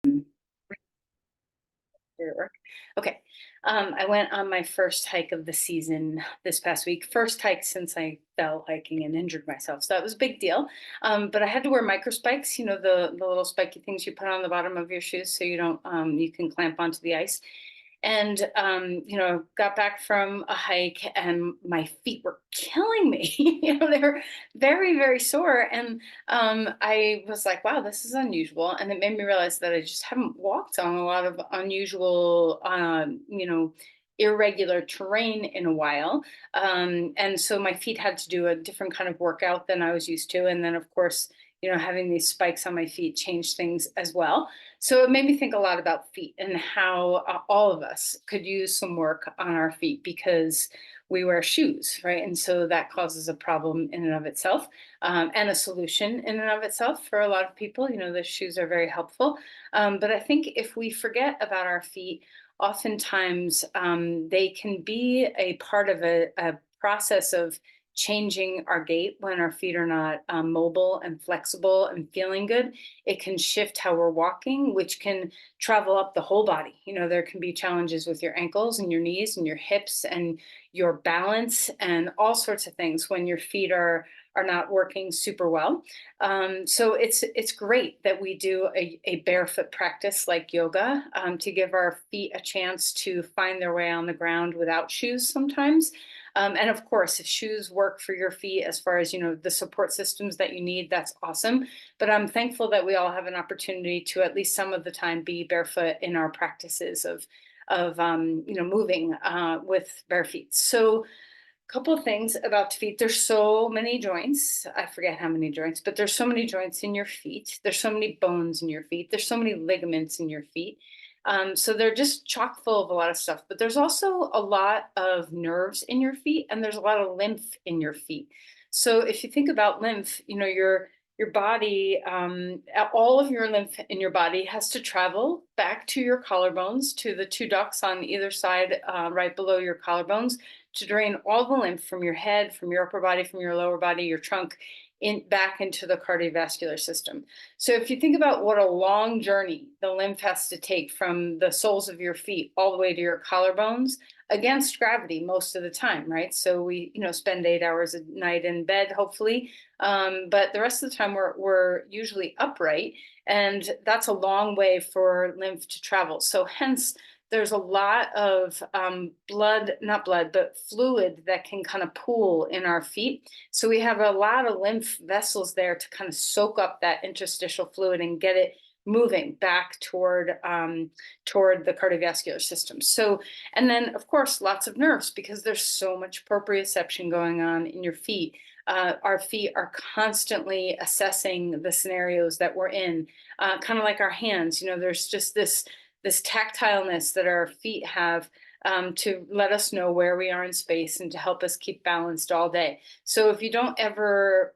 Did it work? Okay. I went on my first hike of the season this past week. First hike since I fell hiking and injured myself. So that was a big deal. But I had to wear micro spikes, the little spiky things you put on the bottom of your shoes so you don't you can clamp onto the ice. And got back from a hike and my feet were killing me. They were very, very sore. And I was like, wow, this is unusual. And it made me realize that I just haven't walked on a lot of unusual, irregular terrain in a while. And so my feet had to do a different kind of workout than I was used to. And then, of course, having these spikes on my feet changed things as well. So it made me think a lot about feet and how all of us could use some work on our feet because we wear shoes, right? And so that causes a problem in and of itself, and a solution in and of itself for a lot of people. The shoes are very helpful. But I think if we forget about our feet, oftentimes they can be a part of a process of changing our gait when our feet are not mobile and flexible and feeling good. It can shift how we're walking, which can travel up the whole body. There can be challenges with your ankles and your knees and your hips and your balance and all sorts of things when your feet are not working super well. So it's great that we do a barefoot practice like yoga, to give our feet a chance to find their way on the ground without shoes sometimes. And of course, if shoes work for your feet as far as, the support systems that you need, that's awesome. But I'm thankful that we all have an opportunity to at least some of the time be barefoot in our practices of moving with bare feet. So a couple of things about feet. There's so many joints. I forget how many joints, but there's so many joints in your feet. There's so many bones in your feet. There's so many ligaments in your feet. So they're just chock full of a lot of stuff, but there's also a lot of nerves in your feet and there's a lot of lymph in your feet. So if you think about lymph, your body, all of your lymph in your body has to travel back to your collarbones, to the two ducts on either side, right below your collarbones, to drain all the lymph from your head, from your upper body, from your lower body, your trunk, back into the cardiovascular system. So if you think about what a long journey the lymph has to take from the soles of your feet all the way to your collarbones against gravity most of the time, right? So we, spend 8 hours a night in bed, hopefully. But the rest of the time we're usually upright, and that's a long way for lymph to travel. So hence there's a lot of not blood, but fluid that can kind of pool in our feet. So we have a lot of lymph vessels there to kind of soak up that interstitial fluid and get it moving back toward the cardiovascular system. So, and then of course, lots of nerves because there's so much proprioception going on in your feet. Our feet are constantly assessing the scenarios that we're in, kind of like our hands. There's just this tactileness that our feet have, to let us know where we are in space and to help us keep balanced all day. So if you don't ever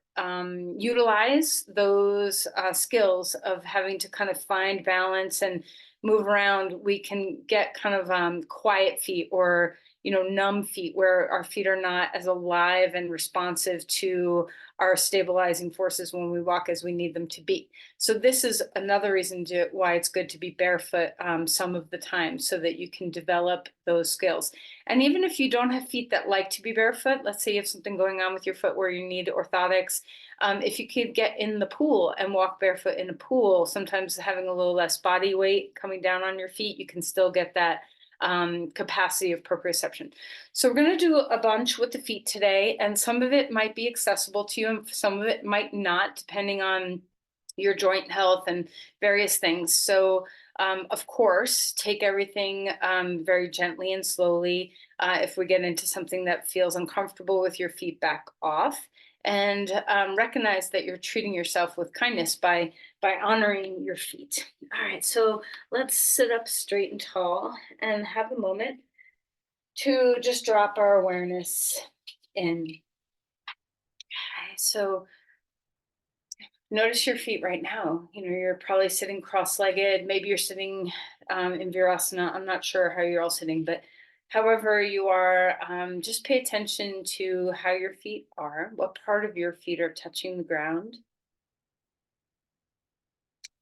utilize those skills of having to kind of find balance and move around, we can get kind of quiet feet or numb feet where our feet are not as alive and responsive to our stabilizing forces when we walk as we need them to be. So this is another reason why it's good to be barefoot some of the time so that you can develop those skills. And even if you don't have feet that like to be barefoot, let's say you have something going on with your foot where you need orthotics, if you could get in the pool and walk barefoot in a pool, sometimes having a little less body weight coming down on your feet, you can still get that capacity of proprioception. So we're going to do a bunch with the feet today, and some of it might be accessible to you and some of it might not, depending on your joint health and various things. So of course, take everything very gently and slowly. If we get into something that feels uncomfortable with your feet, back off and recognize that you're treating yourself with kindness by honoring your feet. All right, so let's sit up straight and tall and have a moment to just drop our awareness in. Okay, so notice your feet right now. You're probably sitting cross-legged. Maybe you're sitting in Virasana. I'm not sure how you're all sitting, but however you are, just pay attention to how your feet are, what part of your feet are touching the ground.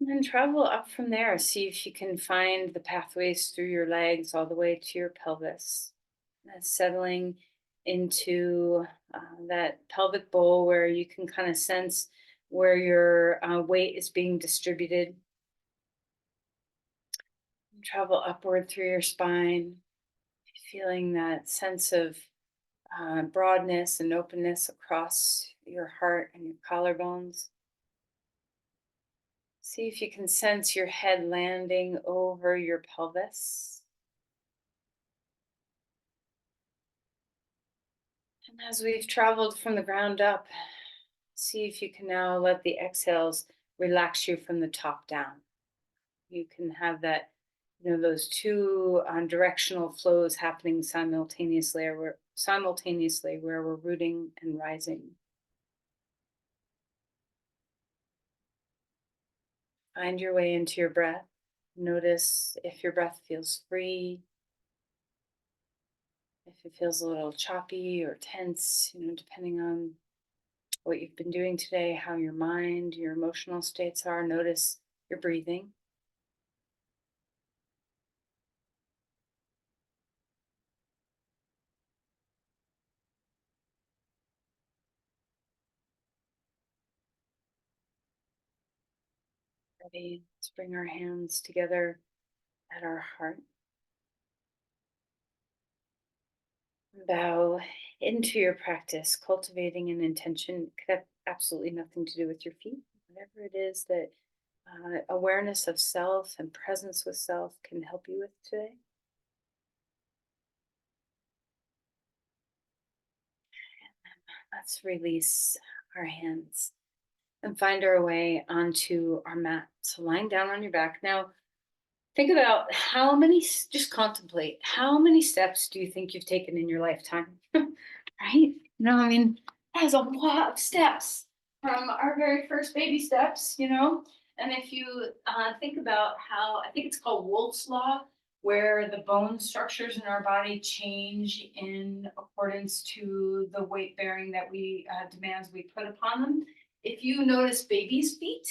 And then travel up from there. See if you can find the pathways through your legs all the way to your pelvis. Settling into that pelvic bowl where you can kind of sense where your weight is being distributed. Travel upward through your spine, feeling that sense of broadness and openness across your heart and your collarbones. See if you can sense your head landing over your pelvis. And as we've traveled from the ground up, see if you can now let the exhales relax you from the top down. You can have that, those two directional flows happening simultaneously, where we're rooting and rising. Find your way into your breath. Notice if your breath feels free, if it feels a little choppy or tense, depending on what you've been doing today, how your mind, your emotional states are. Notice your breathing. Ready? Let's bring our hands together at our heart. Bow into your practice, cultivating an intention. Could have absolutely nothing to do with your feet. Whatever it is that awareness of self and presence with self can help you with today. Let's release our hands and find our way onto our mat. So lying down on your back. Now, think about just contemplate, how many steps do you think you've taken in your lifetime? Right? That is a lot of steps from our very first baby steps, And if you think about how, I think it's called Wolff's Law, where the bone structures in our body change in accordance to the weight bearing that we demands we put upon them. If you notice babies' feet,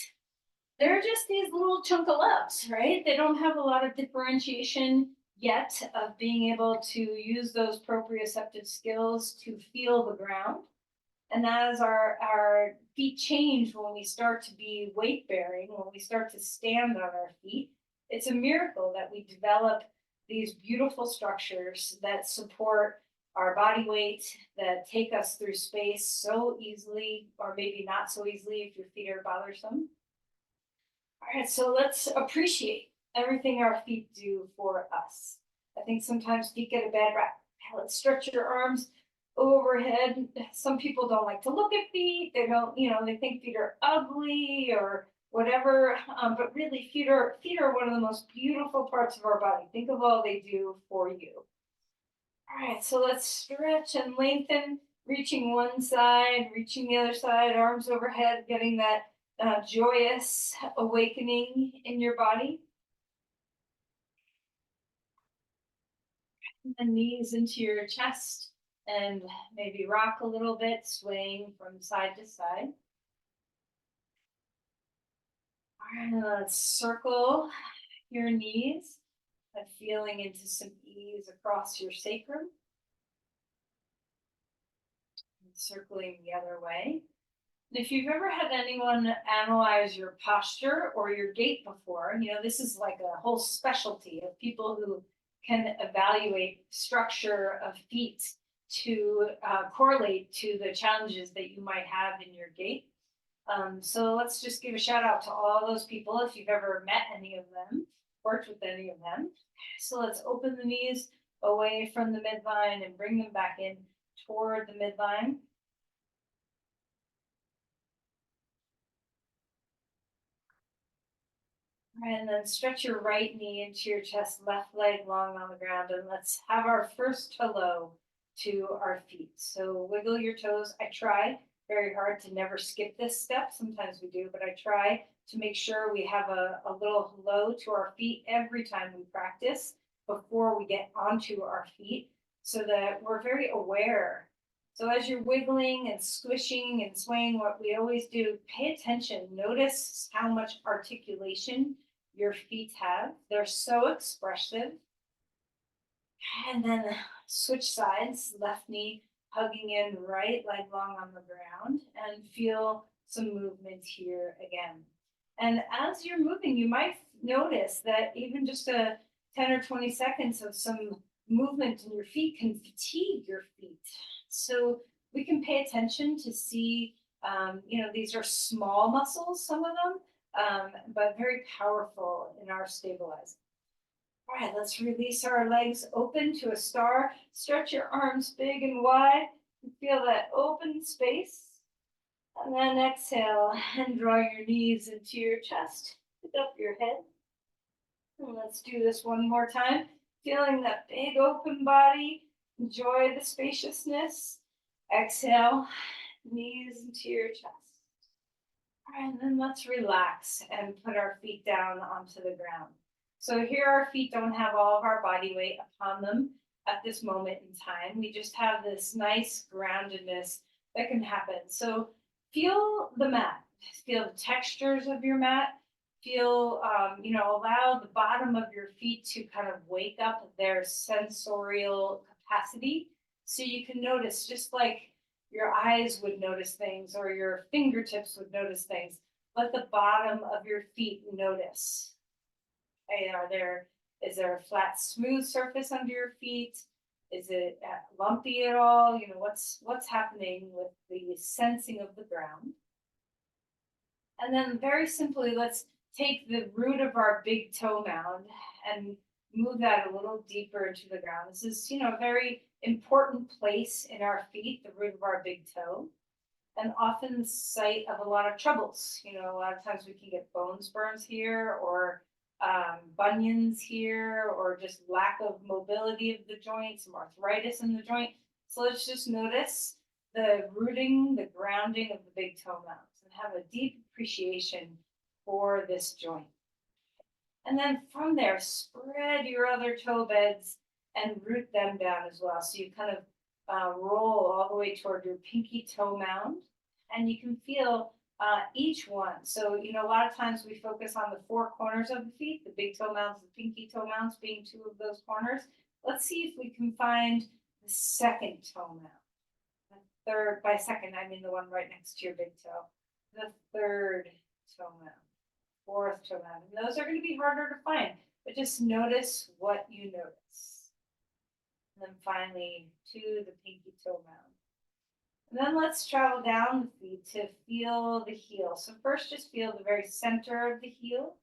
they're just these little chunkalubs, right? They don't have a lot of differentiation yet of being able to use those proprioceptive skills to feel the ground. And as our feet change when we start to be weight bearing, when we start to stand on our feet, it's a miracle that we develop these beautiful structures that support our body weight, that take us through space so easily, or maybe not so easily if your feet are bothersome. All right, so let's appreciate everything our feet do for us. I think sometimes feet get a bad rap. Let's stretch your arms overhead. Some people don't like to look at feet. They don't, they think feet are ugly or whatever. But really, feet are one of the most beautiful parts of our body. Think of all they do for you. All right, so let's stretch and lengthen, reaching one side, reaching the other side, arms overhead, getting that joyous awakening in your body. And the knees into your chest and maybe rock a little bit, swaying from side to side. All right, let's circle your knees, feeling into some ease across your sacrum. And circling the other way. And if you've ever had anyone analyze your posture or your gait before, this is like a whole specialty of people who can evaluate structure of feet to correlate to the challenges that you might have in your gait. So let's just give a shout out to all those people if you've ever met any of them, worked with any of them. So let's open the knees away from the midline and bring them back in toward the midline. And then stretch your right knee into your chest, left leg long on the ground, and let's have our first hello to our feet. So wiggle your toes. I try very hard to never skip this step. Sometimes we do, but I try to make sure we have a little hello to our feet every time we practice before we get onto our feet, so that we're very aware So as you're wiggling and squishing and swaying, what we always do, pay attention. Notice how much articulation your feet have. They're so expressive. And then switch sides, left knee hugging in, right leg long on the ground, and feel some movement here again. And as you're moving, you might notice that even just a 10 or 20 seconds of some movement in your feet can fatigue your feet. So we can pay attention to see, these are small muscles, some of them, but very powerful in our stabilizing. All right, let's release our legs open to a star. Stretch your arms big and wide. And feel that open space. And then exhale and draw your knees into your chest. Pick up your head. And let's do this one more time. Feeling that big open body. Enjoy the spaciousness. Exhale, knees into your chest. All right, and then let's relax and put our feet down onto the ground. So here our feet don't have all of our body weight upon them at this moment in time. We just have this nice groundedness that can happen. So feel the mat, feel the textures of your mat, feel, allow the bottom of your feet to kind of wake up their sensorial capacity. So you can notice, just like your eyes would notice things or your fingertips would notice things, let the bottom of your feet notice. Hey, is there a flat, smooth surface under your feet? Is it lumpy at all? What's happening with the sensing of the ground? And then very simply, let's take the root of our big toe mound and move that a little deeper into the ground. This is, a very important place in our feet, the root of our big toe, and often the site of a lot of troubles. A lot of times we can get bone spurs here, or bunions here, or just lack of mobility of the joint, some arthritis in the joint. So let's just notice the rooting, the grounding of the big toe mounds, and have a deep appreciation for this joint. And then from there, spread your other toe beds and root them down as well. So you kind of roll all the way toward your pinky toe mound, and you can feel each one. So, a lot of times we focus on the four corners of the feet, the big toe mounds, the pinky toe mounds being two of those corners. Let's see if we can find the second toe mound. The third, by second, I mean the one right next to your big toe. The third toe mound, fourth toe mound. And those are going to be harder to find, but just notice what you notice. And then finally, to the pinky toe mound. And then let's travel down the feet to feel the heel. So first, just feel the very center of the heel.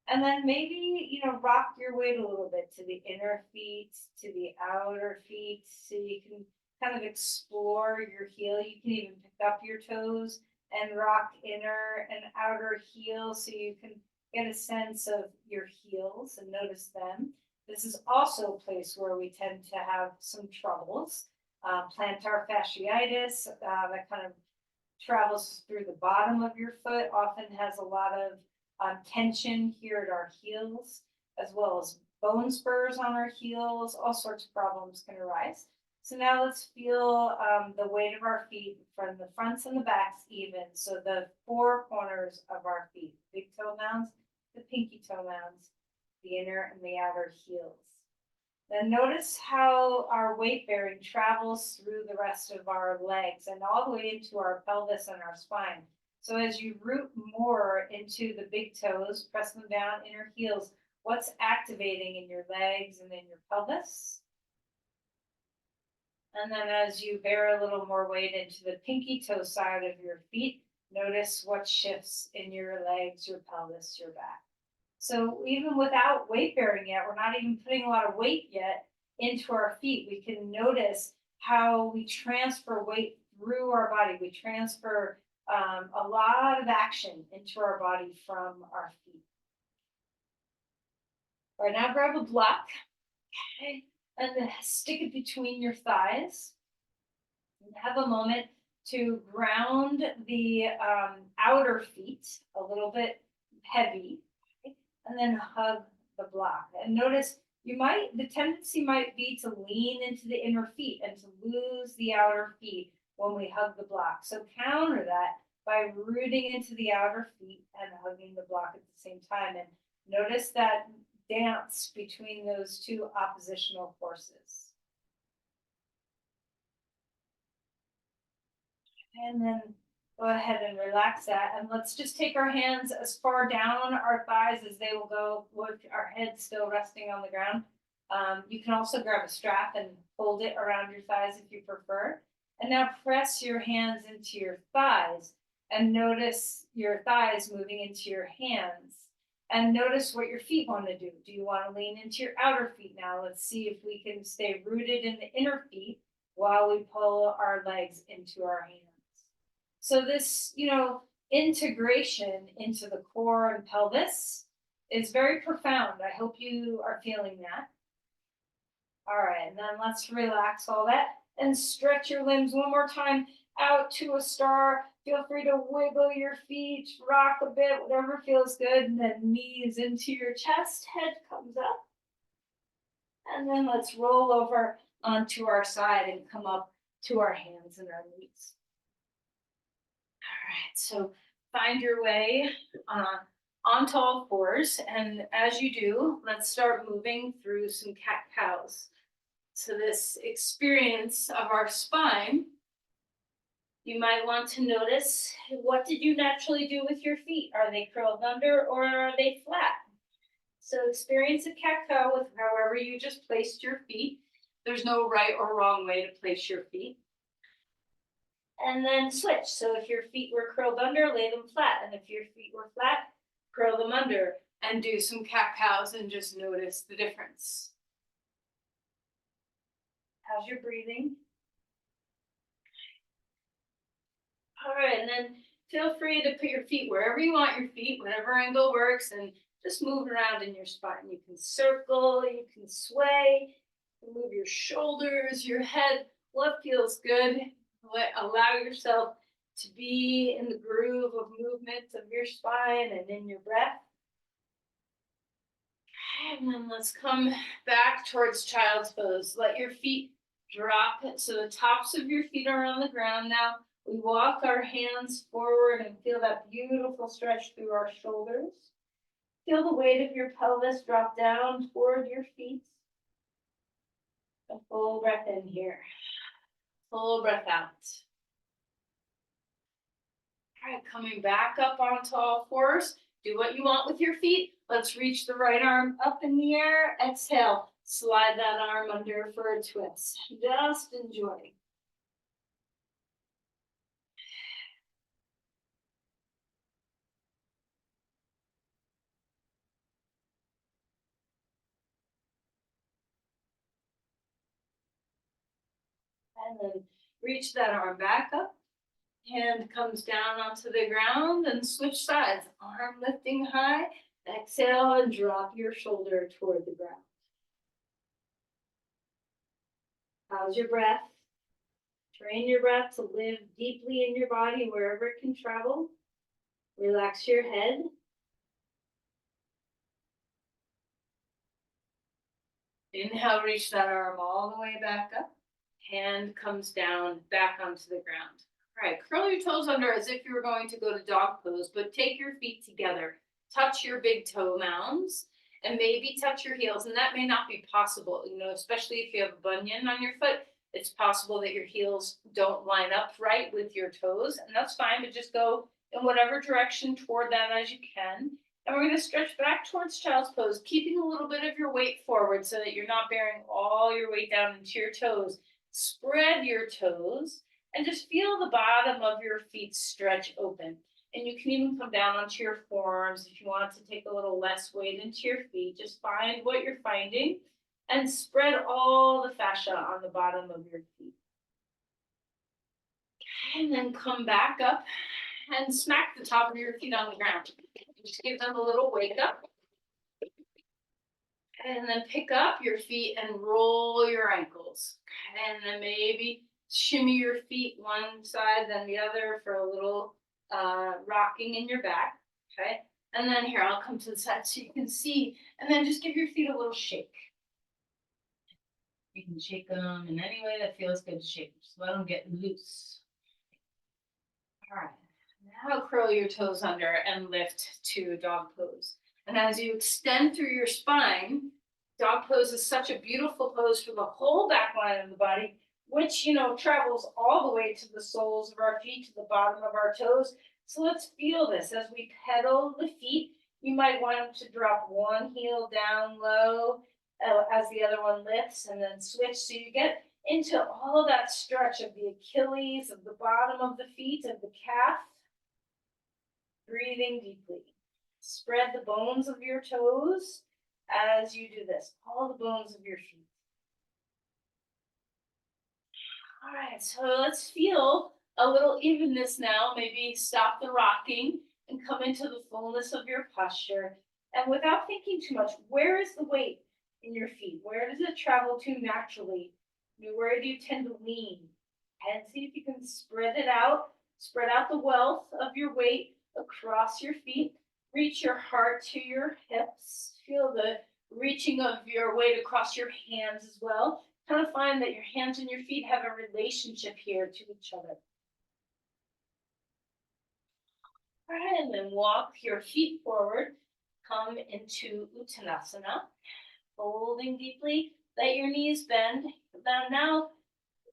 And then maybe, rock your weight a little bit to the inner feet, to the outer feet, so you can kind of explore your heel. You can even pick up your toes and rock inner and outer heel, so you can get a sense of your heels and notice them. This is also a place where we tend to have some troubles. Plantar fasciitis, that kind of travels through the bottom of your foot, often has a lot of tension here at our heels, as well as bone spurs on our heels. All sorts of problems can arise. So now let's feel the weight of our feet from the fronts and the backs even. So the four corners of our feet, big toe mounds, the pinky toe mounds, the inner and the outer heels. Then notice how our weight bearing travels through the rest of our legs and all the way into our pelvis and our spine. So as you root more into the big toes, press them down, inner heels, what's activating in your legs and in your pelvis? And then as you bear a little more weight into the pinky toe side of your feet, notice what shifts in your legs, your pelvis, your back. So even without weight bearing yet, we're not even putting a lot of weight yet into our feet. We can notice how we transfer weight through our body. We transfer a lot of action into our body from our feet. All right, now grab a block, okay, and then stick it between your thighs. And have a moment to ground the outer feet a little bit heavy, and then hug the block. And notice the tendency might be to lean into the inner feet and to lose the outer feet when we hug the block. So counter that by rooting into the outer feet and hugging the block at the same time. And notice that dance between those two oppositional forces. And then go ahead and relax that. And let's just take our hands as far down our thighs as they will go with our head still resting on the ground. You can also grab a strap and hold it around your thighs if you prefer. And now press your hands into your thighs and notice your thighs moving into your hands. And notice what your feet want to do. Do you want to lean into your outer feet now? Let's see if we can stay rooted in the inner feet while we pull our legs into our hands. So this, integration into the core and pelvis is very profound. I hope you are feeling that. All right, and then let's relax all that and stretch your limbs one more time out to a star. Feel free to wiggle your feet, rock a bit, whatever feels good, and then knees into your chest, head comes up. And then let's roll over onto our side and come up to our hands and our knees. All right, so find your way onto all fours. And as you do, let's start moving through some cat-cows. So this experience of our spine, you might want to notice, what did you naturally do with your feet? Are they curled under or are they flat? So experience a cat-cow with however you just placed your feet. There's no right or wrong way to place your feet. And then switch. So if your feet were curled under, lay them flat. And if your feet were flat, curl them under and do some cat-cows and just notice the difference. How's your breathing? All right, and then feel free to put your feet wherever you want your feet, whatever angle works, and just move around in your spine. You can circle, you can sway, you can move your shoulders, your head, what feels good. Allow yourself to be in the groove of movement of your spine and in your breath. And then let's come back towards child's pose. Let your feet drop so the tops of your feet are on the ground. Now we walk our hands forward and feel that beautiful stretch through our shoulders. Feel the weight of your pelvis drop down toward your feet. A full breath in here. Full breath out. All right, coming back up onto all fours. Do what you want with your feet. Let's reach the right arm up in the air. Exhale. Slide that arm under for a twist. Just enjoy. And then reach that arm back up. Hand comes down onto the ground and switch sides. Arm lifting high. Exhale and drop your shoulder toward the ground. How's your breath? Train your breath to live deeply in your body wherever it can travel. Relax your head. Inhale, reach that arm all the way back up. Hand comes down, back onto the ground. All right, curl your toes under as if you were going to go to dog pose, but take your feet together. Touch your big toe mounds and maybe touch your heels. And that may not be possible, especially if you have a bunion on your foot. It's possible that your heels don't line up right with your toes, and that's fine, but just go in whatever direction toward that as you can. And we're going to stretch back towards child's pose, keeping a little bit of your weight forward so that you're not bearing all your weight down into your toes. Spread your toes and just feel the bottom of your feet stretch open. And you can even come down onto your forearms if you want to take a little less weight into your feet. Just find what you're finding and spread all the fascia on the bottom of your feet. And then come back up and smack the top of your feet on the ground. Just give them a little wake up. And then pick up your feet and roll your ankles. And then maybe shimmy your feet one side, then the other for a little rocking in your back. Okay. And then here, I'll come to the side so you can see. And then just give your feet a little shake. You can shake them in any way that feels good to shake. Just let them get loose. All right. Now curl your toes under and lift to dog pose. And as you extend through your spine, dog pose is such a beautiful pose for the whole back line of the body, which, travels all the way to the soles of our feet, to the bottom of our toes. So let's feel this as we pedal the feet. You might want them to drop one heel down low as the other one lifts, and then switch. So you get into all of that stretch of the Achilles, of the bottom of the feet, of the calf. Breathing deeply. Spread the bones of your toes as you do this, all the bones of your feet. All right, so let's feel a little evenness now. Maybe stop the rocking and come into the fullness of your posture. And without thinking too much, where is the weight in your feet? Where does it travel to naturally? Where do you tend to lean? And see if you can spread it out. Spread out the wealth of your weight across your feet. Reach your heart to your hips. Feel the reaching of your weight across your hands as well. Kind of find that your hands and your feet have a relationship here to each other. All right, and then walk your feet forward. Come into Uttanasana. Folding deeply. Let your knees bend. Now,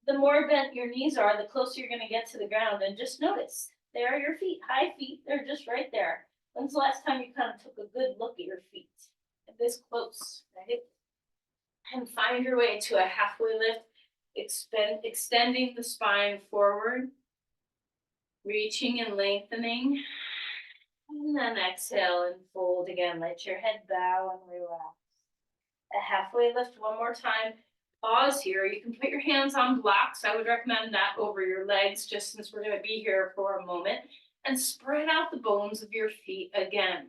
the more bent your knees are, the closer you're going to get to the ground. And just notice, there are your feet, high feet. They're just right there. When's the last time you kind of took a good look at your feet? This close, right? And find your way to a halfway lift, extending the spine forward, reaching and lengthening. And then exhale and fold again. Let your head bow and relax. A halfway lift one more time. Pause here. You can put your hands on blocks. I would recommend that over your legs, just since we're going to be here for a moment. And spread out the bones of your feet again.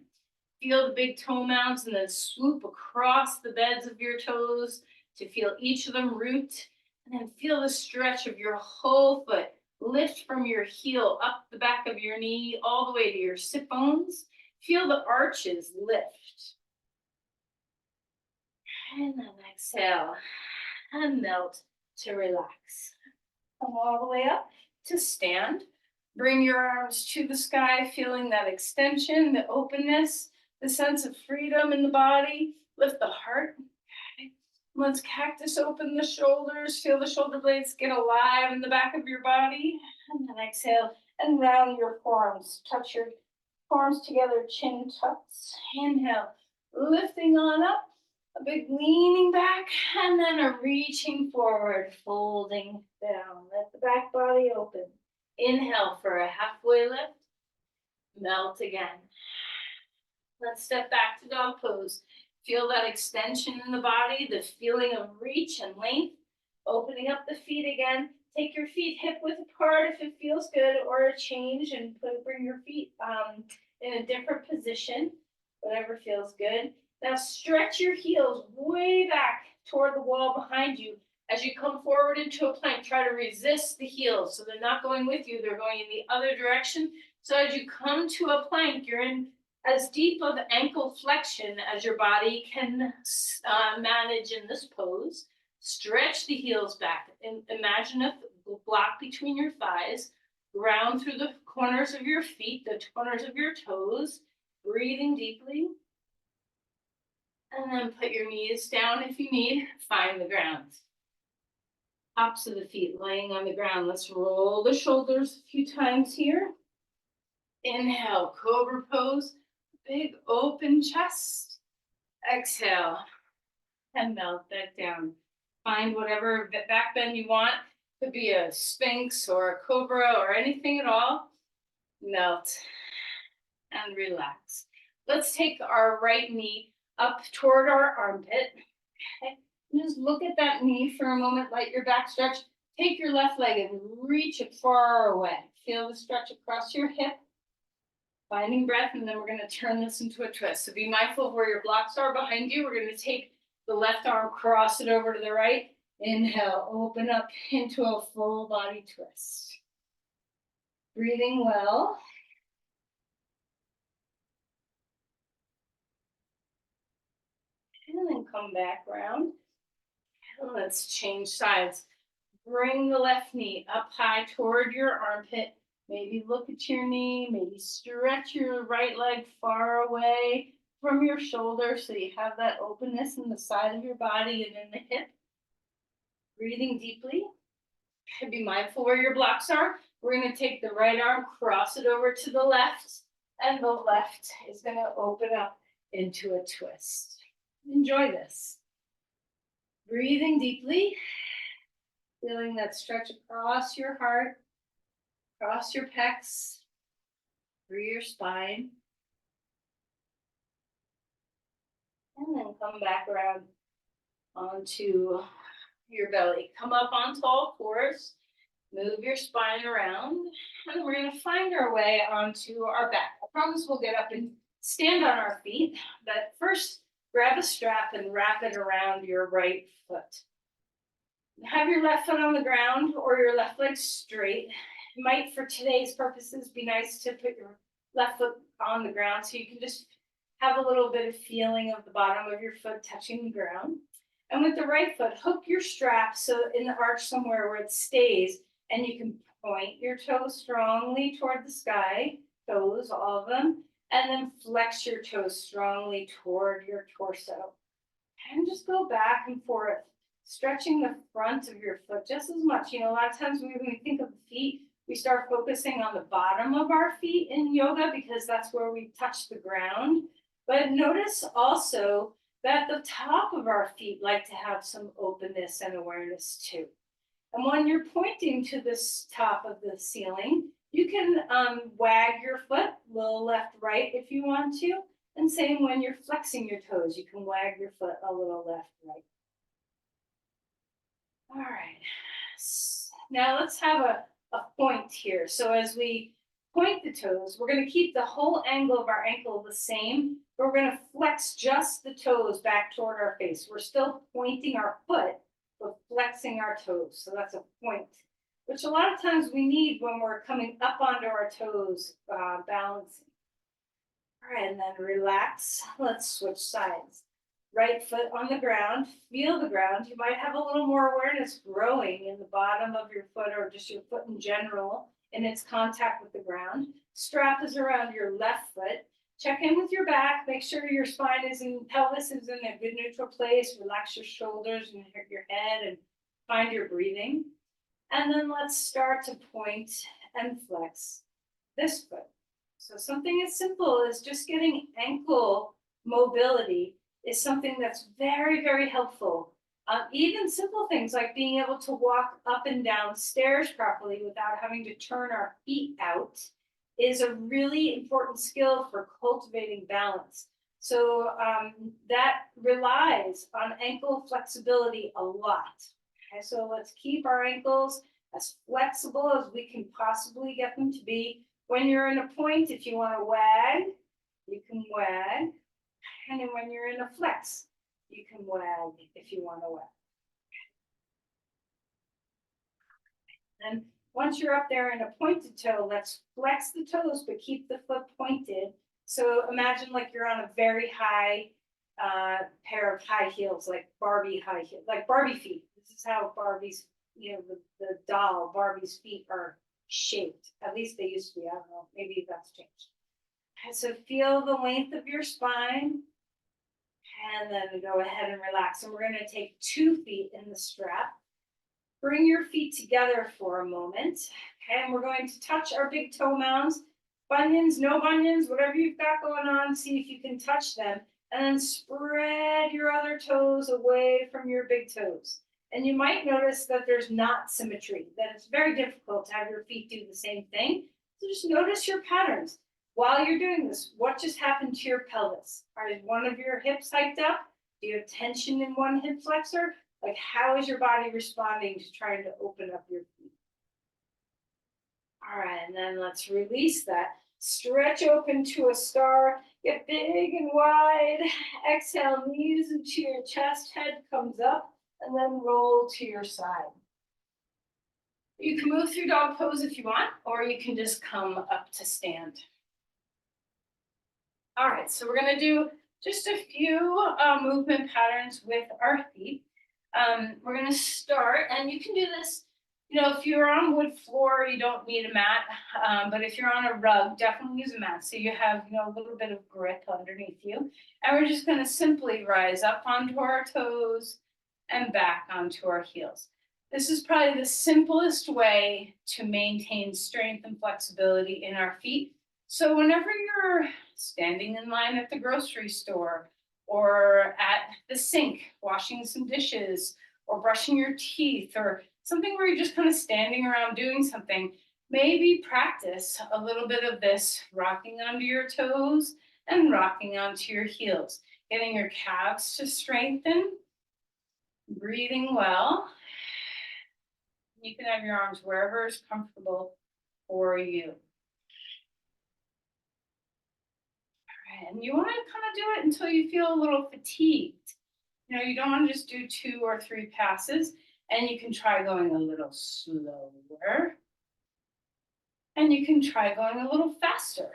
Feel the big toe mounds and then swoop across the beds of your toes to feel each of them root. And then feel the stretch of your whole foot. Lift from your heel up the back of your knee all the way to your sit bones. Feel the arches lift. And then exhale and melt to relax. Come all the way up to stand. Bring your arms to the sky, feeling that extension, the openness, the sense of freedom in the body. Lift the heart. Let's cactus open the shoulders. Feel the shoulder blades get alive in the back of your body. And then exhale and round your forearms. Touch your forearms together, chin tucks. Inhale, lifting on up. A big leaning back, and then a reaching forward, folding down. Let the back body open. Inhale for a halfway lift. Melt again. Let's step back to dog pose. Feel that extension in the body, the feeling of reach and length. Opening up the feet again. Take your feet hip width apart if it feels good, or change and bring your feet in a different position, whatever feels good. Now stretch your heels way back toward the wall behind you. As you come forward into a plank, try to resist the heels. So they're not going with you, they're going in the other direction. So as you come to a plank, you're in as deep of ankle flexion as your body can manage in this pose. Stretch the heels back. And imagine a block between your thighs. Ground through the corners of your feet, the corners of your toes. Breathing deeply. And then put your knees down if you need. Find the ground. Tops of the feet laying on the ground. Let's roll the shoulders a few times here. Inhale, cobra pose. Big open chest. Exhale. And melt that down. Find whatever back bend you want. Could be a sphinx or a cobra or anything at all. Melt and relax. Let's take our right knee up toward our armpit. Okay. Just look at that knee for a moment. Let your back stretch. Take your left leg and reach it far away. Feel the stretch across your hip. Finding breath, and then we're going to turn this into a twist. So be mindful of where your blocks are behind you. We're going to take the left arm, cross it over to the right. Inhale, open up into a full body twist. Breathing well. And then come back around. Let's change sides. Bring the left knee up high toward your armpit. Maybe look at your knee, maybe stretch your right leg far away from your shoulder so you have that openness in the side of your body and in the hip. Breathing deeply. Be mindful where your blocks are. We're going to take the right arm, cross it over to the left, and the left is going to open up into a twist. Enjoy this. Breathing deeply, feeling that stretch across your heart, across your pecs, through your spine. And then come back around onto your belly. Come up on all fours, move your spine around, and we're going to find our way onto our back. I promise we'll get up and stand on our feet, but first grab a strap and wrap it around your right foot. Have your left foot on the ground or your left leg straight. It might, for today's purposes, be nice to put your left foot on the ground so you can just have a little bit of feeling of the bottom of your foot touching the ground. And with the right foot, hook your strap so in the arch somewhere where it stays, and you can point your toes strongly toward the sky, toes, all of them, and then flex your toes strongly toward your torso. And just go back and forth, stretching the front of your foot just as much. A lot of times when we think of the feet, we start focusing on the bottom of our feet in yoga because that's where we touch the ground. But notice also that the top of our feet like to have some openness and awareness too. And when you're pointing to this top of the ceiling, you can wag your foot, a little left, right if you want to. And same when you're flexing your toes, you can wag your foot a little left, right. All right. Now let's have a point here. So as we point the toes, we're going to keep the whole angle of our ankle the same, but we're going to flex just the toes back toward our face. We're still pointing our foot, but flexing our toes. So that's a point, which a lot of times we need when we're coming up onto our toes, balancing. All right, and then relax. Let's switch sides. Right foot on the ground, feel the ground. You might have a little more awareness growing in the bottom of your foot or just your foot in general in its contact with the ground. Strap is around your left foot. Check in with your back. Make sure your spine is in, pelvis is in a good neutral place. Relax your shoulders and your head and find your breathing. And then let's start to point and flex this foot. So something as simple as just getting ankle mobility is something that's very, very helpful. Even simple things like being able to walk up and down stairs properly without having to turn our feet out is a really important skill for cultivating balance. So that relies on ankle flexibility a lot. Okay, so let's keep our ankles as flexible as we can possibly get them to be. When you're in a point, if you want to wag, you can wag. And then when you're in a flex, you can wag if you want to wag. And once you're up there in a pointed toe, let's flex the toes, but keep the foot pointed. So imagine like you're on a very high pair of high heels, like Barbie high heel, like Barbie feet. This is how Barbie's, the doll Barbie's feet are shaped. At least they used to be. I don't know. Maybe that's changed. Okay, so feel the length of your spine. And then go ahead and relax. And we're going to take 2 feet in the strap. Bring your feet together for a moment. Okay, and we're going to touch our big toe mounds. Bunions, no bunions, whatever you've got going on, see if you can touch them. And then spread your other toes away from your big toes. And you might notice that there's not symmetry, that it's very difficult to have your feet do the same thing. So just notice your patterns. While you're doing this, what just happened to your pelvis? Are one of your hips hiked up? Do you have tension in one hip flexor? Like, how is your body responding to trying to open up your feet? All right, and then let's release that. Stretch open to a star. Get big and wide. Exhale, knees into your chest, head comes up, and then roll to your side. You can move through dog pose if you want, or you can just come up to stand. All right, so we're going to do just a few movement patterns with our feet. We're gonna start, and you can do this, you know, if you're on wood floor, you don't need a mat. But if you're on a rug, definitely use a mat. So you have, you know, a little bit of grip underneath you. And we're just gonna simply rise up onto our toes and back onto our heels. This is probably the simplest way to maintain strength and flexibility in our feet. So whenever you're standing in line at the grocery store, or at the sink washing some dishes, or brushing your teeth, or something where you're just kind of standing around doing something, maybe practice a little bit of this rocking onto your toes and rocking onto your heels, getting your calves to strengthen, breathing well. You can have your arms wherever is comfortable for you. And you want to kind of do it until you feel a little fatigued. You know, you don't want to just do 2 or 3 passes, and you can try going a little slower, and you can try going a little faster.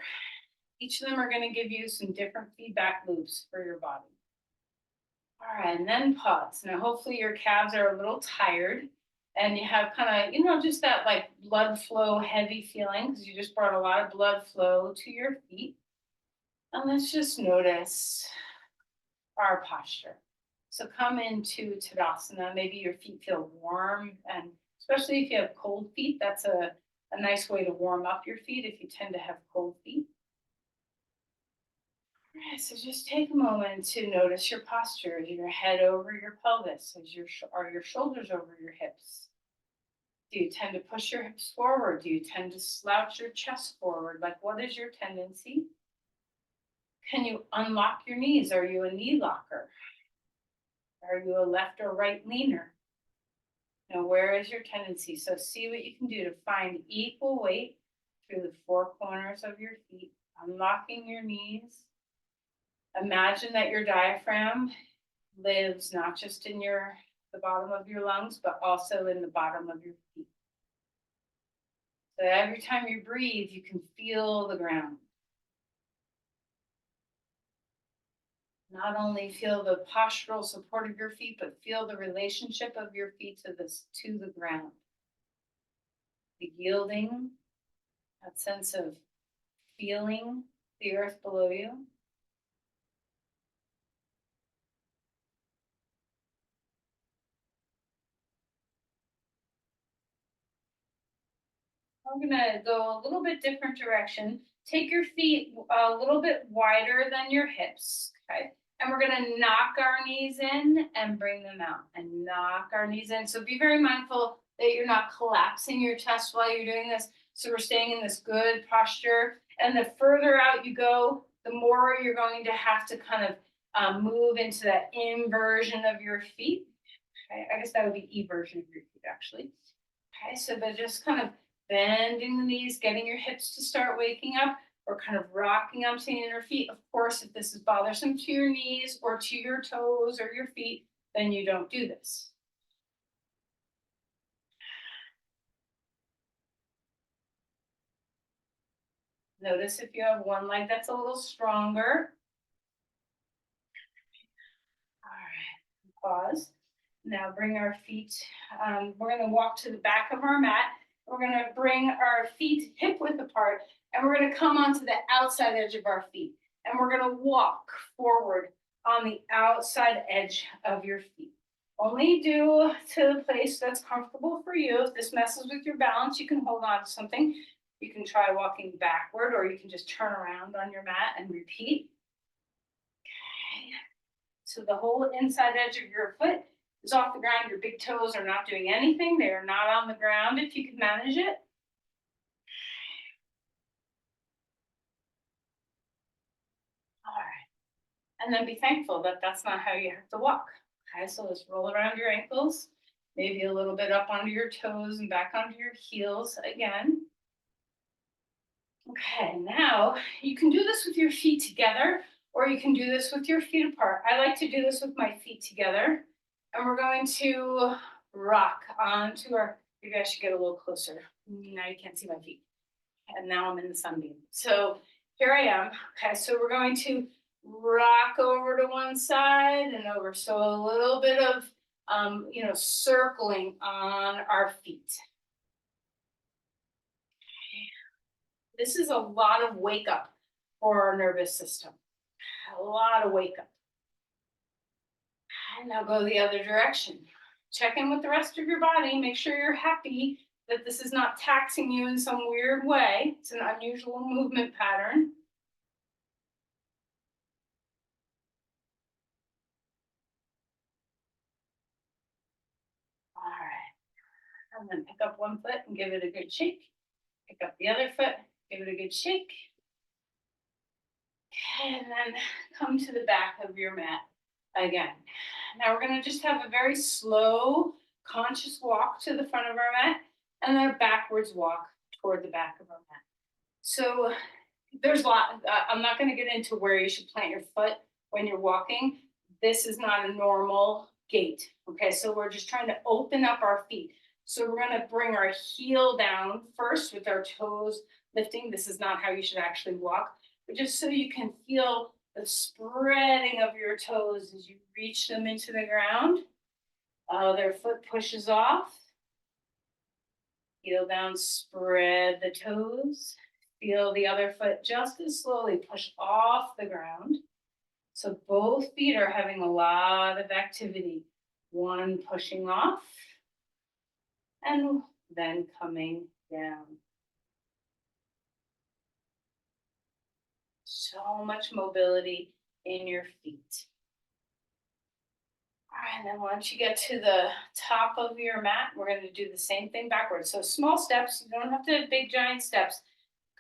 Each of them are going to give you some different feedback loops for your body. All right, and then pause. Now, hopefully your calves are a little tired, and you have kind of, you know, just that like blood flow heavy feeling because you just brought a lot of blood flow to your feet. And let's just notice our posture. So come into Tadasana. Maybe your feet feel warm, and especially if you have cold feet, that's a nice way to warm up your feet if you tend to have cold feet. All right, so just take a moment to notice your posture. Is your head over your pelvis? Are your shoulders over your hips? Do you tend to push your hips forward? Do you tend to slouch your chest forward? Like, what is your tendency? Can you unlock your knees? Are you a knee locker? Are you a left or right leaner? Now, where is your tendency? So see what you can do to find equal weight through the 4 corners of your feet, unlocking your knees. Imagine that your diaphragm lives not just in the bottom of your lungs, but also in the bottom of your feet. So every time you breathe, you can feel the ground. Not only feel the postural support of your feet, but feel the relationship of your feet to the ground. The yielding, that sense of feeling the earth below you. I'm gonna go a little bit different direction. Take your feet a little bit wider than your hips, okay? And we're gonna knock our knees in and bring them out, and knock our knees in. So be very mindful that you're not collapsing your chest while you're doing this. So we're staying in this good posture. And the further out you go, the more you're going to have to kind of move into that inversion of your feet. Okay, I guess that would be eversion of your feet, actually. Okay, so but just kind of bending the knees, getting your hips to start waking up, or kind of rocking onto the inner feet. Of course, if this is bothersome to your knees or to your toes or your feet, then you don't do this. Notice if you have one leg that's a little stronger. All right, pause. Now bring our feet, we're gonna walk to the back of our mat. We're gonna bring our feet hip width apart, and we're gonna come onto the outside edge of our feet. And we're gonna walk forward on the outside edge of your feet. Only do to the place that's comfortable for you. If this messes with your balance, you can hold on to something. You can try walking backward, or you can just turn around on your mat and repeat. Okay. So the whole inside edge of your foot is off the ground. Your big toes are not doing anything. They are not on the ground if you can manage it. All right. And then be thankful that that's not how you have to walk. Okay, so let's roll around your ankles, maybe a little bit up onto your toes and back onto your heels again. Okay, now you can do this with your feet together, or you can do this with your feet apart. I like to do this with my feet together. And we're going to rock onto our, maybe I should get a little closer. Now you can't see my feet. And now I'm in the sunbeam. So here I am. Okay, so we're going to rock over to one side and over. So a little bit of circling on our feet. This is a lot of wake up for our nervous system. A lot of wake up. And now go the other direction. Check in with the rest of your body. Make sure you're happy that this is not taxing you in some weird way. It's an unusual movement pattern. All right. And then pick up one foot and give it a good shake. Pick up the other foot, give it a good shake. And then come to the back of your mat again. Now we're going to just have a very slow, conscious walk to the front of our mat and then a backwards walk toward the back of our mat. So there's a lot, I'm not going to get into where you should plant your foot when you're walking. This is not a normal gait. Okay, so we're just trying to open up our feet. So we're going to bring our heel down first with our toes lifting. This is not how you should actually walk, but just so you can feel the spreading of your toes as you reach them into the ground. Their foot pushes off. Heel down, spread the toes. Feel the other foot just as slowly push off the ground. So both feet are having a lot of activity. One pushing off and then coming down. So much mobility in your feet. All right, and then once you get to the top of your mat, we're going to do the same thing backwards. So small steps, you don't have to have big giant steps.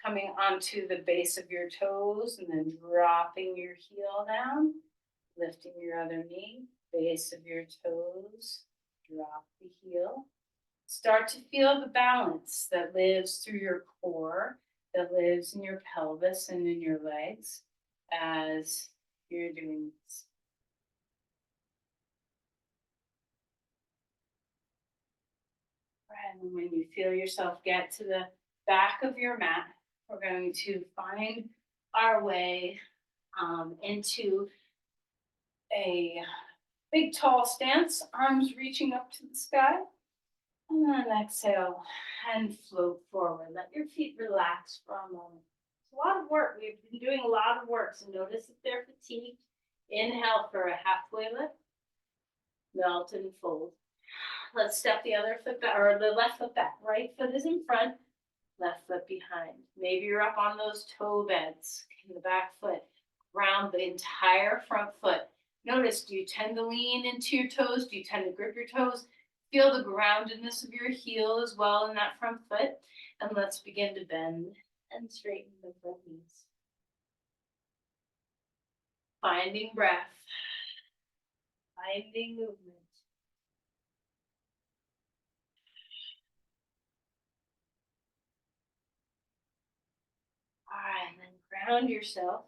Coming onto the base of your toes and then dropping your heel down, lifting your other knee, base of your toes, drop the heel. Start to feel the balance that lives through your core, that lives in your pelvis and in your legs as you're doing this. And when you feel yourself get to the back of your mat, we're going to find our way into a big tall stance, arms reaching up to the sky. And then exhale and float forward. Let your feet relax for a moment. It's a lot of work. We've been doing a lot of work. So notice if they're fatigued. Inhale for a halfway lift. Melt and fold. Let's step the other foot back, or the left foot back. Right foot is in front, left foot behind. Maybe you're up on those toe beds. Can the back foot ground the entire front foot? Notice, do you tend to lean into your toes? Do you tend to grip your toes? Feel the groundedness of your heel as well in that front foot. And let's begin to bend and straighten the front knees. Finding breath. Finding movement. All right, and then ground yourself.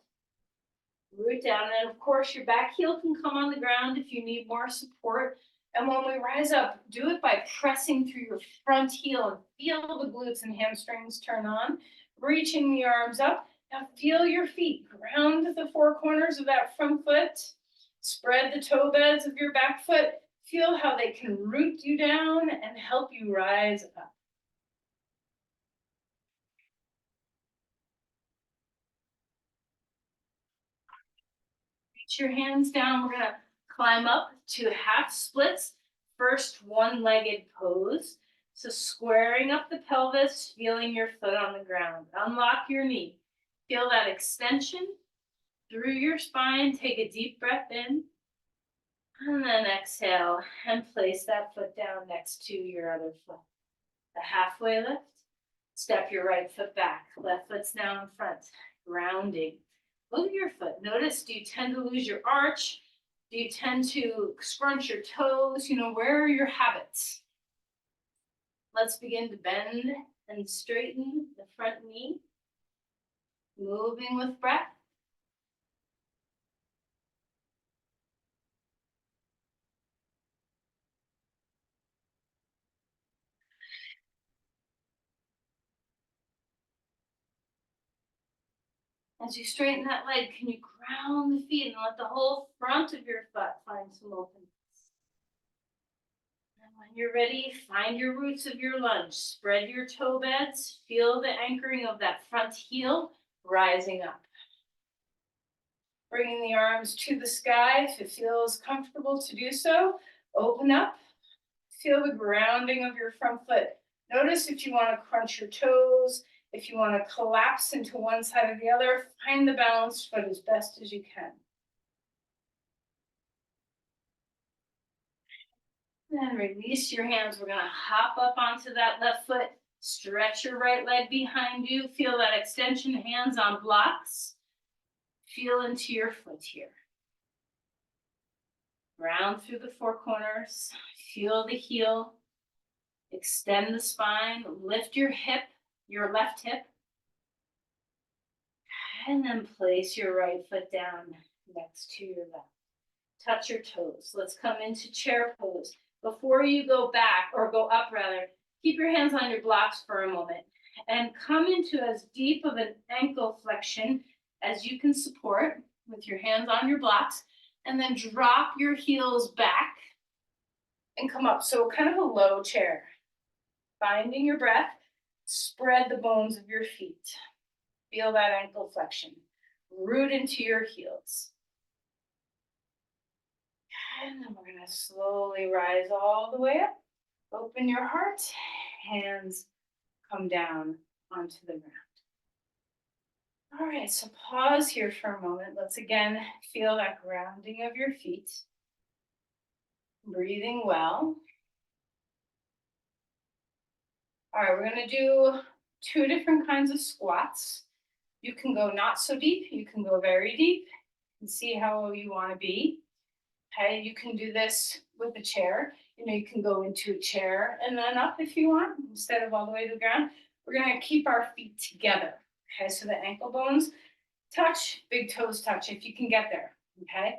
Root down, and of course your back heel can come on the ground if you need more support. And when we rise up, do it by pressing through your front heel and feel the glutes and hamstrings turn on, reaching the arms up. Now feel your feet ground the four corners of that front foot. Spread the toe beds of your back foot. Feel how they can root you down and help you rise up. Reach your hands down. We're going to climb up to half splits. First one-legged pose. So squaring up the pelvis, feeling your foot on the ground. Unlock your knee. Feel that extension through your spine. Take a deep breath in. And then exhale and place that foot down next to your other foot. The halfway lift. Step your right foot back. Left foot's now in front. Grounding. Move your foot. Notice, do you tend to lose your arch? Do you tend to scrunch your toes? Where are your habits? Let's begin to bend and straighten the front knee. Moving with breath. As you straighten that leg, can you ground the feet and let the whole front of your foot find some openness? And when you're ready, find your roots of your lunge. Spread your toe beds. Feel the anchoring of that front heel rising up. Bringing the arms to the sky if it feels comfortable to do so. Open up. Feel the grounding of your front foot. Notice if you want to crunch your toes, if you want to collapse into one side or the other, find the balanced foot as best as you can. Then release your hands. We're going to hop up onto that left foot. Stretch your right leg behind you. Feel that extension, hands on blocks. Feel into your foot here. Round through the four corners. Feel the heel. Extend the spine. Lift your hip, your left hip. And then place your right foot down next to your left. Touch your toes. Let's come into chair pose. Before you go back, or go up rather, keep your hands on your blocks for a moment and come into as deep of an ankle flexion as you can support with your hands on your blocks, and then drop your heels back and come up. So kind of a low chair. Finding your breath, spread the bones of your feet. Feel that ankle flexion. Root into your heels. And then we're going to slowly rise all the way up. Open your heart. Hands come down onto the ground. All right, so pause here for a moment. Let's again feel that grounding of your feet. Breathing well. All right, we're going to do 2 different kinds of squats. You can go not so deep. You can go very deep and see how you want to be. Okay, you can do this with a chair. You can go into a chair and then up if you want, instead of all the way to the ground. We're going to keep our feet together. Okay, so the ankle bones touch, big toes touch if you can get there. Okay,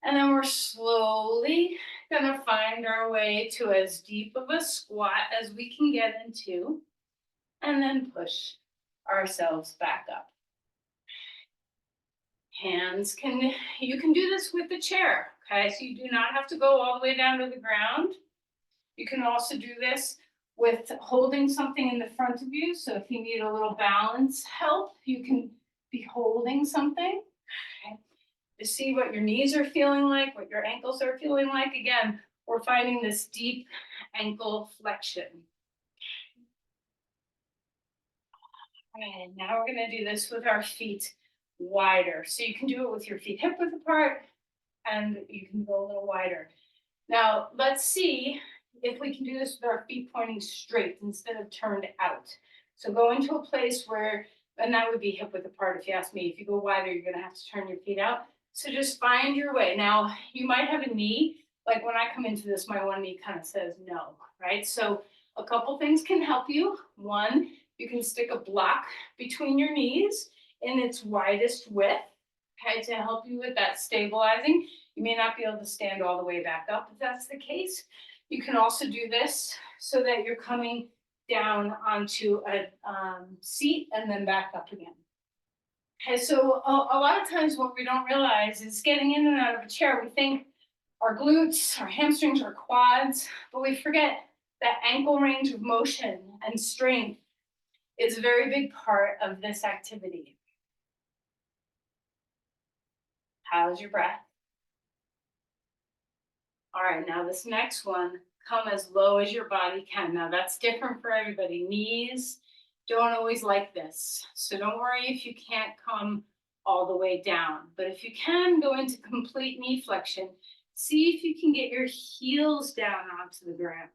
and then we're slowly going to find our way to as deep of a squat as we can get into, and then push ourselves back up. You can do this with the chair, okay? So you do not have to go all the way down to the ground. You can also do this with holding something in the front of you. So if you need a little balance help, you can be holding something. Okay? To see what your knees are feeling like, what your ankles are feeling like. Again, we're finding this deep ankle flexion. All right, now we're going to do this with our feet wider. So you can do it with your feet hip width apart, and you can go a little wider. Now, let's see if we can do this with our feet pointing straight instead of turned out. So go into a place where, and that would be hip width apart if you ask me. If you go wider, you're going to have to turn your feet out. So just find your way. Now, you might have a knee. Like when I come into this, my one knee kind of says no, right? So a couple things can help you. One, you can stick a block between your knees in its widest width, okay, to help you with that stabilizing. You may not be able to stand all the way back up if that's the case. You can also do this so that you're coming down onto a seat and then back up again. Okay, so a lot of times what we don't realize is getting in and out of a chair, we think our glutes, our hamstrings, our quads, but we forget that ankle range of motion and strength is a very big part of this activity. How's your breath? All right, now this next one, come as low as your body can. Now that's different for everybody. Knees don't always like this. So don't worry if you can't come all the way down. But if you can, go into complete knee flexion. See if you can get your heels down onto the ground.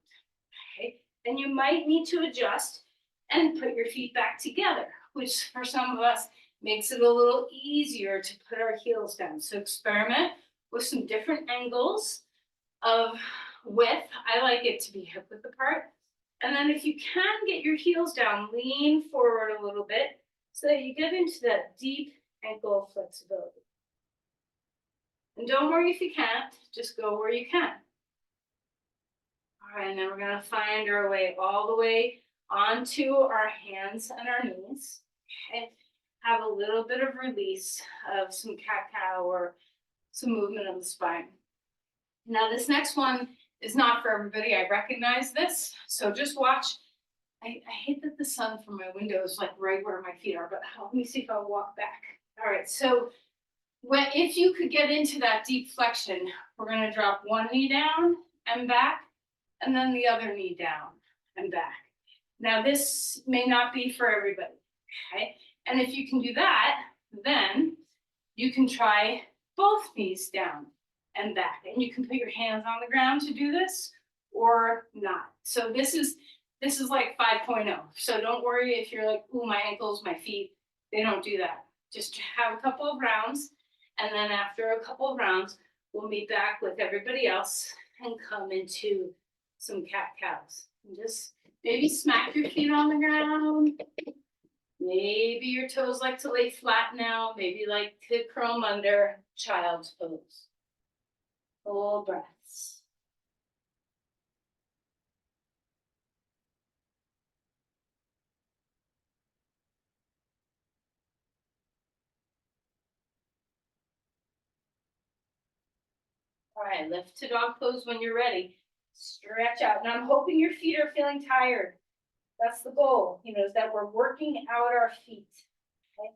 Okay, and you might need to adjust and put your feet back together, which for some of us makes it a little easier to put our heels down. So experiment with some different angles of width. I like it to be hip width apart. And then if you can get your heels down, lean forward a little bit so that you get into that deep ankle flexibility. And don't worry if you can't, just go where you can. All right, and then we're gonna find our way all the way onto our hands and our knees. Okay. Have a little bit of release of some cat-cow or some movement of the spine. Now this next one is not for everybody. I recognize this. So just watch. I hate that the sun from my window is like right where my feet are, but let me see if I'll walk back. All right, so if you could get into that deep flexion, we're gonna drop one knee down and back, and then the other knee down and back. Now this may not be for everybody, okay? And if you can do that, then you can try both knees down and back, and you can put your hands on the ground to do this or not. So this is like 5.0. So don't worry if you're like, ooh, my ankles, my feet, they don't do that. Just have a couple of rounds, and then after a couple of rounds, we'll meet back with everybody else and come into some cat-cows. And just maybe smack your feet on the ground. Maybe your toes like to lay flat now. Maybe like to curl 'em under, child's pose. Full breaths. All right, lift to dog pose when you're ready. Stretch out. And I'm hoping your feet are feeling tired. That's the goal, is that we're working out our feet. Okay.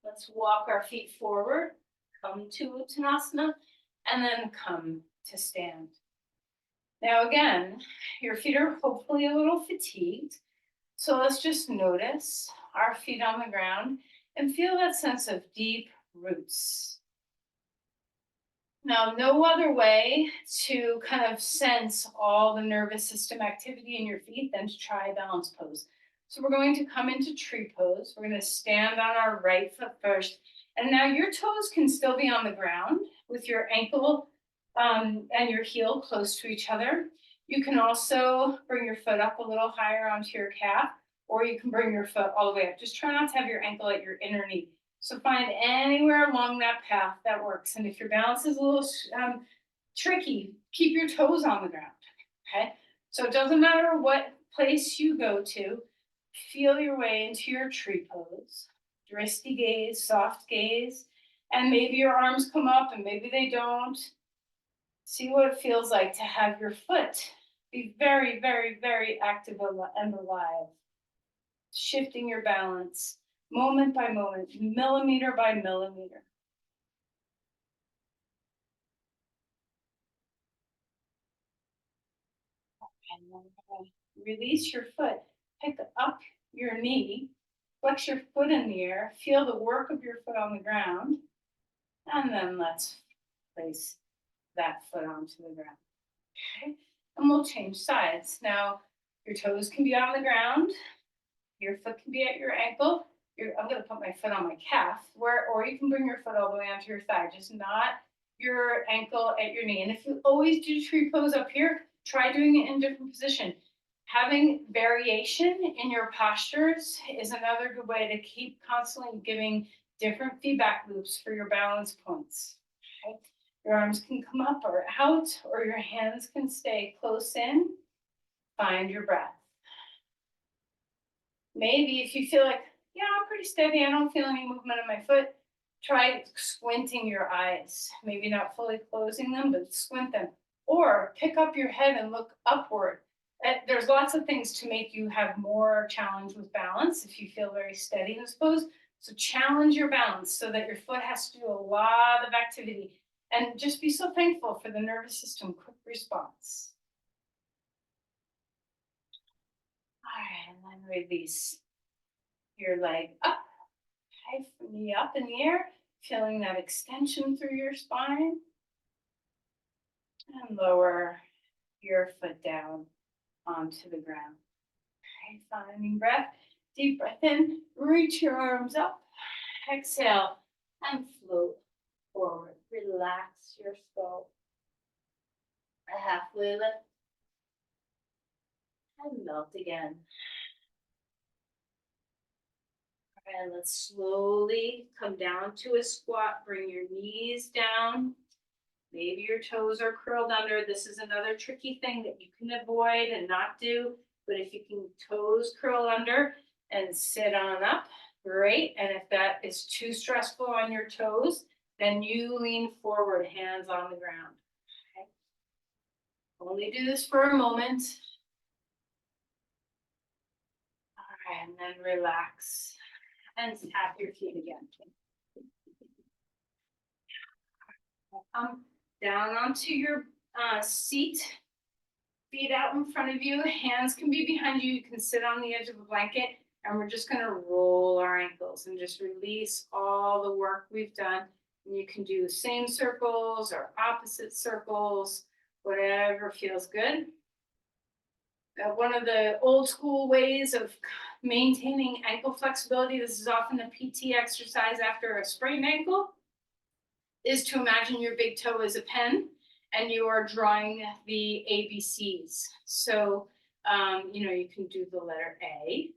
Let's walk our feet forward, come to Uttanasana, and then come to stand. Now again, your feet are hopefully a little fatigued. So let's just notice our feet on the ground and feel that sense of deep roots. Now, no other way to kind of sense all the nervous system activity in your feet than to try balance pose. So we're going to come into tree pose. We're going to stand on our right foot first. And now your toes can still be on the ground with your ankle and your heel close to each other. You can also bring your foot up a little higher onto your calf, or you can bring your foot all the way up. Just try not to have your ankle at your inner knee. So find anywhere along that path that works. And if your balance is a little tricky, keep your toes on the ground, okay? So it doesn't matter what place you go to, feel your way into your tree pose. Dristy gaze, soft gaze, and maybe your arms come up and maybe they don't. See what it feels like to have your foot be very, very, very active and alive. Shifting your balance moment by moment, millimeter by millimeter. And then release your foot, pick up your knee, flex your foot in the air, feel the work of your foot on the ground, and then let's place that foot onto the ground. Okay, and we'll change sides. Now, your toes can be on the ground, your foot can be at your ankle. I'm going to put my foot on my calf, or you can bring your foot all the way onto your thigh, just not your ankle at your knee. And if you always do tree pose up here, try doing it in a different position. Having variation in your postures is another good way to keep constantly giving different feedback loops for your balance points. Okay? Your arms can come up or out, or your hands can stay close in. Find your breath. Maybe if you feel like, yeah, I'm pretty steady, I don't feel any movement in my foot, try squinting your eyes. Maybe not fully closing them, but squint them. Or pick up your head and look upward. There's lots of things to make you have more challenge with balance if you feel very steady in this pose. So challenge your balance so that your foot has to do a lot of activity. And just be so thankful for the nervous system quick response. All right, and then release your leg up. Okay, knee up in the air, feeling that extension through your spine. And lower your foot down onto the ground. Okay, finding breath. Deep breath in, reach your arms up. Exhale and float forward. Relax your skull. A halfway lift. And melt again. And let's slowly come down to a squat. Bring your knees down. Maybe your toes are curled under. This is another tricky thing that you can avoid and not do. But if you can toes curl under and sit on up, great. And if that is too stressful on your toes, then you lean forward, hands on the ground. Okay. Only do this for a moment. All right, and then relax and tap your feet again. Come down onto your seat, feet out in front of you, hands can be behind you, you can sit on the edge of a blanket, and we're just gonna roll our ankles and just release all the work we've done. And you can do the same circles or opposite circles, whatever feels good. One of the old school ways of maintaining ankle flexibility, this is often a PT exercise after a sprained ankle, is to imagine your big toe is a pen and you are drawing the ABCs. So, you can do the letter A,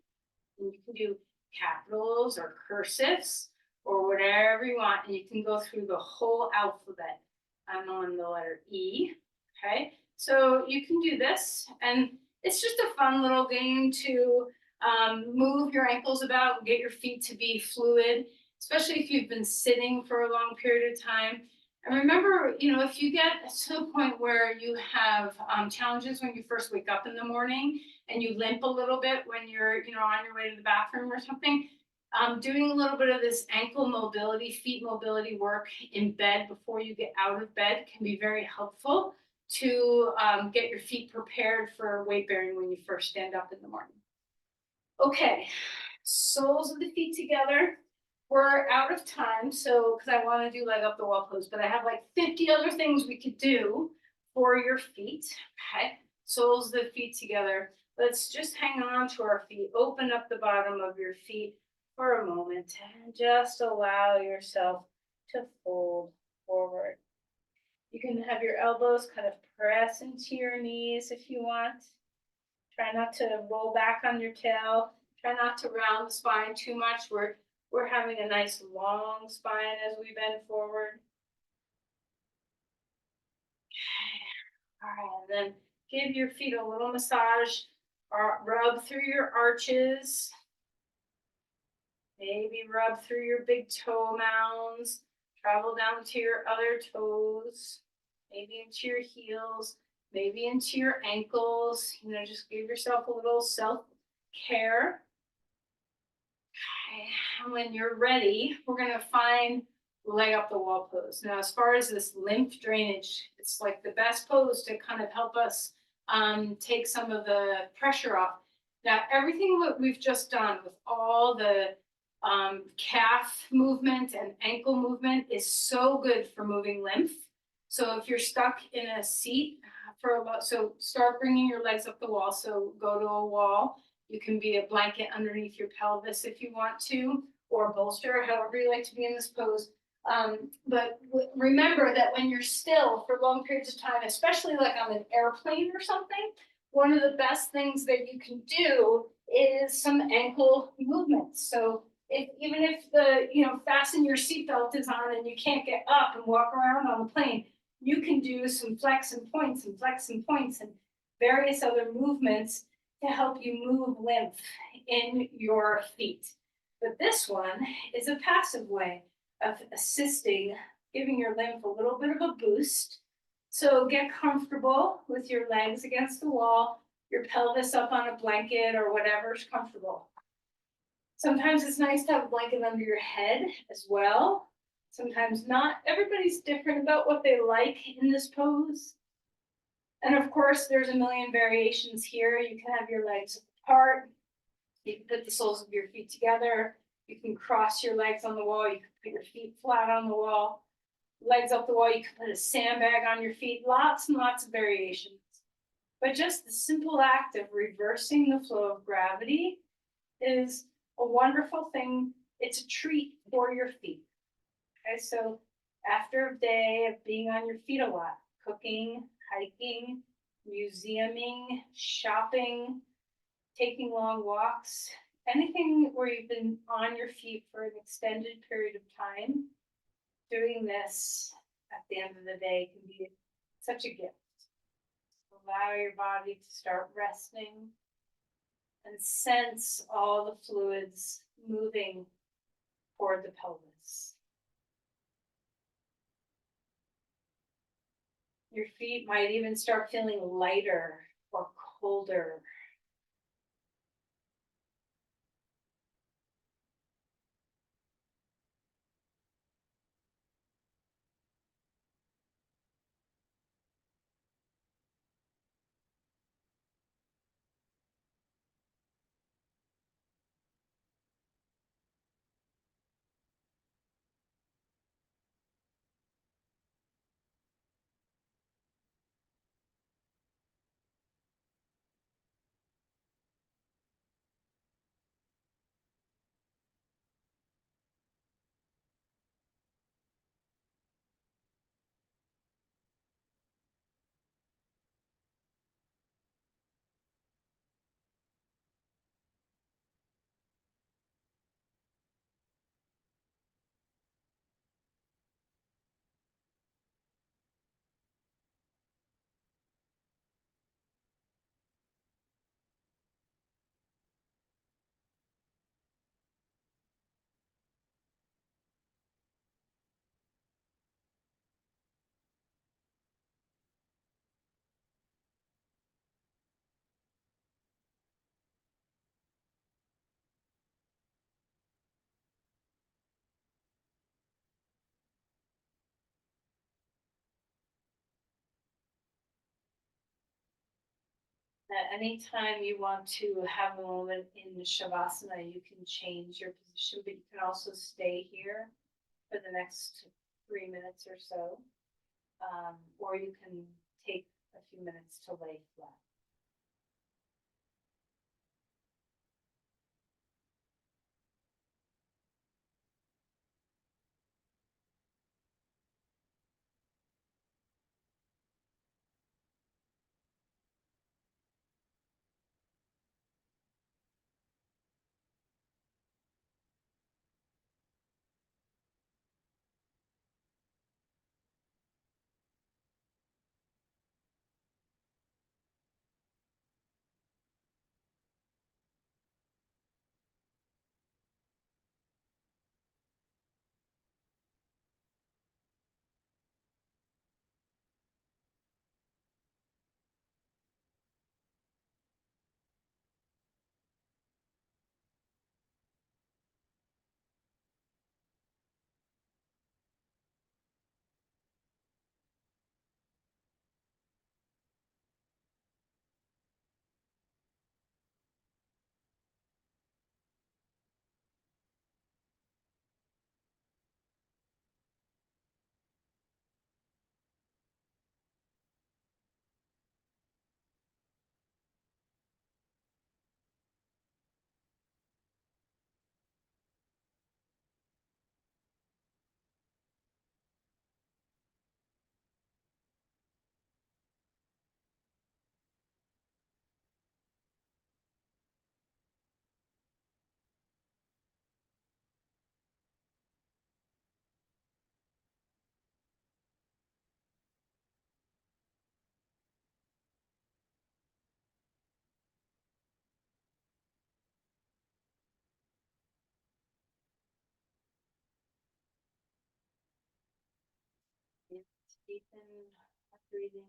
and you can do capitals or cursives or whatever you want, and you can go through the whole alphabet. I'm on the letter E, okay? So you can do this, and it's just a fun little game to move your ankles about, get your feet to be fluid, especially if you've been sitting for a long period of time. And remember, if you get to the point where you have challenges when you first wake up in the morning and you limp a little bit when you're, on your way to the bathroom or something, doing a little bit of this ankle mobility, feet mobility work in bed before you get out of bed can be very helpful to get your feet prepared for weight bearing when you first stand up in the morning. Okay, soles of the feet together. We're out of time, so because I want to do leg up the wall pose, but I have like 50 other things we could do for your feet. Okay, soles of the feet together. Let's just hang on to our feet. Open up the bottom of your feet for a moment and just allow yourself to fold forward. You can have your elbows kind of press into your knees if you want. Try not to roll back on your tail. Try not to round the spine too much. We're having a nice long spine as we bend forward. Okay. All right, and then give your feet a little massage or rub through your arches. Maybe rub through your big toe mounds. Travel down to your other toes, maybe into your heels, maybe into your ankles. Just give yourself a little self-care. Okay. And when you're ready, we're gonna find leg up the wall pose. Now, as far as this lymph drainage, it's like the best pose to kind of help us take some of the pressure off. Now, everything that we've just done with all the calf movement and ankle movement is so good for moving lymph. So if you're stuck in a seat so start bringing your legs up the wall. So go to a wall. You can be a blanket underneath your pelvis if you want to, or bolster, however you like to be in this pose. But remember that when you're still for long periods of time, especially like on an airplane or something, one of the best things that you can do is some ankle movements. So even if the, fasten your seatbelt is on and you can't get up and walk around on the plane, you can do some flex and points and various other movements to help you move lymph in your feet. But this one is a passive way of assisting, giving your lymph a little bit of a boost. So get comfortable with your legs against the wall, your pelvis up on a blanket or whatever's comfortable. Sometimes it's nice to have a blanket under your head as well. Sometimes not. Everybody's different about what they like in this pose. And of course, there's a million variations here. You can have your legs apart. You can put the soles of your feet together. You can cross your legs on the wall. You can put your feet flat on the wall. Legs up the wall. You can put a sandbag on your feet. Lots and lots of variations. But just the simple act of reversing the flow of gravity is a wonderful thing. It's a treat for your feet. Okay, so after a day of being on your feet a lot, cooking, hiking, museuming, shopping, taking long walks, anything where you've been on your feet for an extended period of time, doing this at the end of the day can be such a gift. Allow your body to start resting and sense all the fluids moving toward the pelvis. Your feet might even start feeling lighter or colder. At any time you want to have a moment in the Shavasana, you can change your position, but you can also stay here for the next 3 minutes or so. Or you can take a few minutes to lay flat. Deepen our breathing.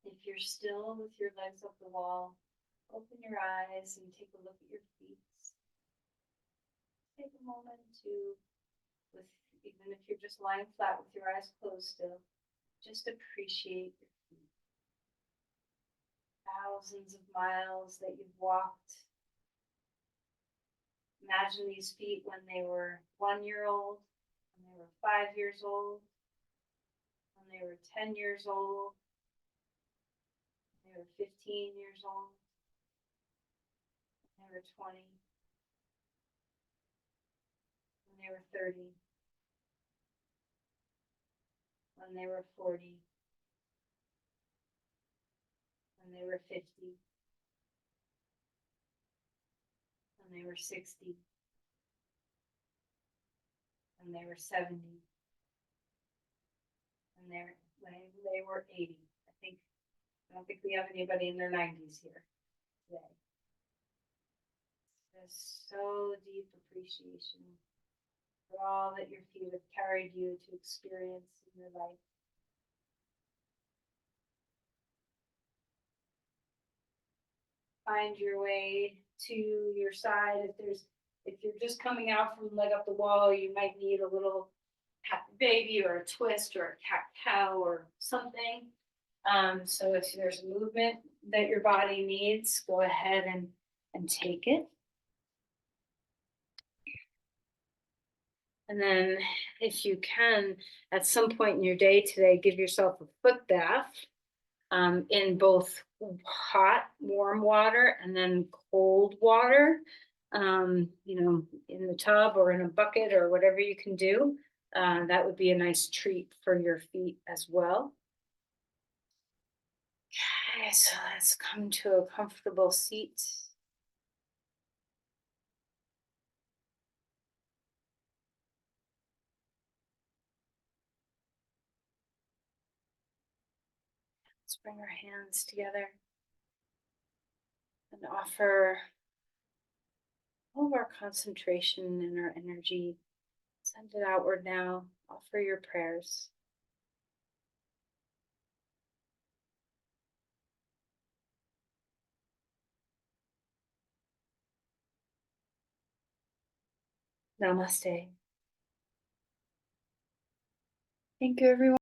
If you're still with your legs up the wall, open your eyes and take a look at your feet. Take a moment to, even if you're just lying flat with your eyes closed still, just appreciate your feet. Thousands of miles that you've walked. Imagine these feet when they were 1 year old, when they were 5 years old, when they were 10 years old, when they were 15 years old, when they were 20, when they were 30, when they were 40, when they were 50, when they were 60, when they were 70, when they were 80. I don't think we have anybody in their 90s here today. There's so deep appreciation for all that your feet have carried you to experience in your life. find your way to your side. If you're just coming out from leg up the wall, you might need a little happy baby or a twist or a cat cow or something. So if there's movement that your body needs, go ahead and take it. And then if you can, at some point in your day today, give yourself a foot bath in both hot, warm water and then cold water, in the tub or in a bucket or whatever you can do. That would be a nice treat for your feet as well. Okay, so let's come to a comfortable seat. Let's bring our hands together and offer all of our concentration and our energy. Send it outward now. Offer your prayers. Namaste. Thank you, everyone.